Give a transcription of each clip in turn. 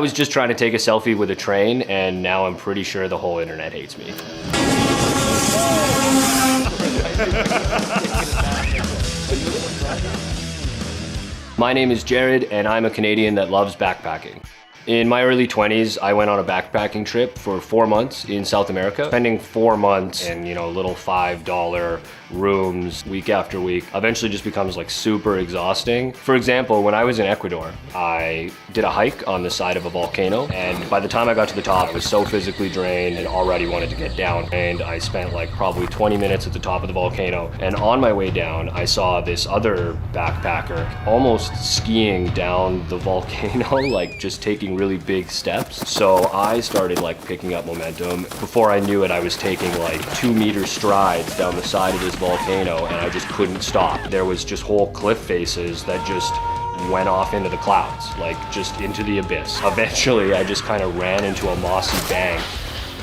was just trying to take a selfie with a train, and now I'm pretty sure the whole internet hates me. My name is Jared, and I'm a Canadian that loves backpacking. In my early 20s, I went on a backpacking trip for 4 months in South America. Spending 4 months in, little $5 rooms week after week eventually just becomes like super exhausting. For example, when I was in Ecuador, I did a hike on the side of a volcano, and by the time I got to the top, I was so physically drained and already wanted to get down. And I spent like probably 20 minutes at the top of the volcano. And on my way down, I saw this other backpacker almost skiing down the volcano, like just taking really big steps. So I started like picking up momentum. Before I knew it, I was taking like 2-meter strides down the side of this volcano, and I just couldn't stop. There was just whole cliff faces that just went off into the clouds, like just into the abyss. Eventually, I just kind of ran into a mossy bank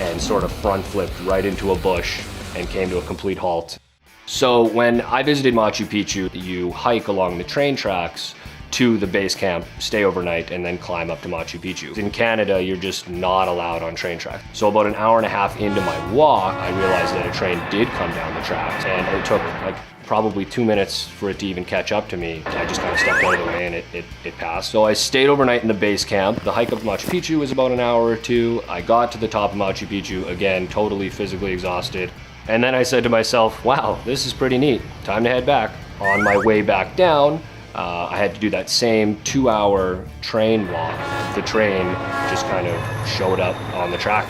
and sort of front flipped right into a bush and came to a complete halt. So when I visited Machu Picchu, you hike along the train tracks to the base camp, stay overnight, and then climb up to Machu Picchu. In Canada, you're just not allowed on train tracks. So about an hour and a half into my walk, I realized that a train did come down the tracks, and it took like probably 2 minutes for it to even catch up to me. I just kind of stepped out of the way and it passed. So I stayed overnight in the base camp. The hike up Machu Picchu was about an hour or two. I got to the top of Machu Picchu, again, totally physically exhausted. And then I said to myself, wow, this is pretty neat. Time to head back. On my way back down, I had to do that same 2-hour train walk. The train just kind of showed up on the track.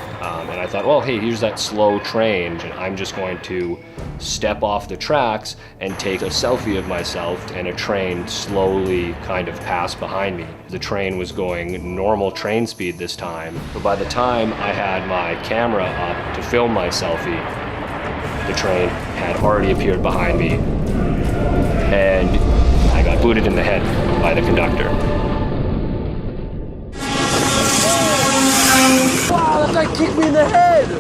And I thought, well, hey, here's that slow train. And I'm just going to step off the tracks and take a selfie of myself, and a train slowly kind of passed behind me. The train was going normal train speed this time. But by the time I had my camera up to film my selfie, the train had already appeared behind me, and I got booted in the head by the conductor. Wow, that guy kicked me in the head!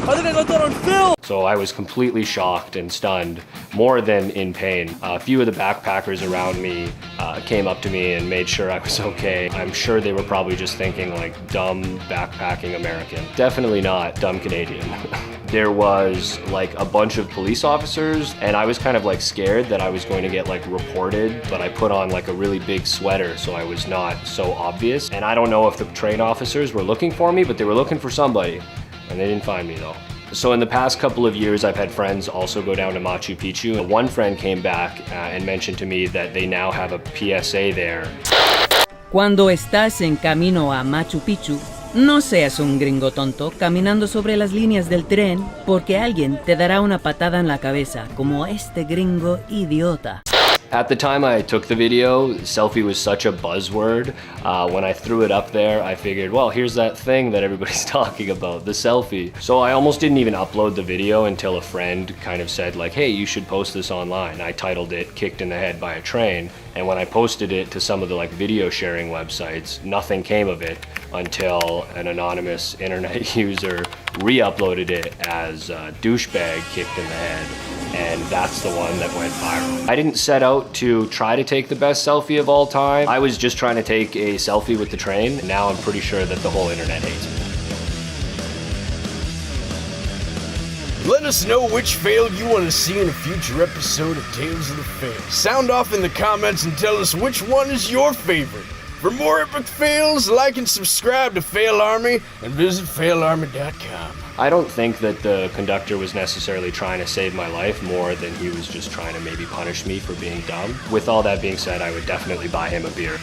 I think I got that on film! So I was completely shocked and stunned, more than in pain. A few of the backpackers around me came up to me and made sure I was okay. I'm sure they were probably just thinking like, dumb backpacking American. Definitely not dumb Canadian. There was like a bunch of police officers, and I was kind of like scared that I was going to get like reported, but I put on like a really big sweater so I was not so obvious. And I don't know if the train officers were looking for me, but they were looking for somebody, and they didn't find me though. So in the past couple of years, I've had friends also go down to Machu Picchu. One friend came back and mentioned to me that they now have a PSA there. Cuando estás en camino a Machu Picchu, no seas un gringo tonto caminando sobre las líneas del tren, porque alguien te dará una patada en la cabeza, como este gringo idiota. At the time I took the video, selfie was such a buzzword. When I threw it up there, I figured, well, here's that thing that everybody's talking about, the selfie. So I almost didn't even upload the video until a friend kind of said like, hey, you should post this online. I titled it Kicked in the Head by a Train. And when I posted it to some of the like video sharing websites, nothing came of it until an anonymous internet user re-uploaded it as douchebag kicked in the head. And that's the one that went viral. I didn't set out to try to take the best selfie of all time. I was just trying to take a selfie with the train, and now I'm pretty sure that the whole internet hates me. Let us know which fail you want to see in a future episode of Tales of the Fail. Sound off in the comments and tell us which one is your favorite. For more epic fails, like and subscribe to Fail Army and visit failarmy.com. I don't think that the conductor was necessarily trying to save my life more than he was just trying to maybe punish me for being dumb. With all that being said, I would definitely buy him a beer.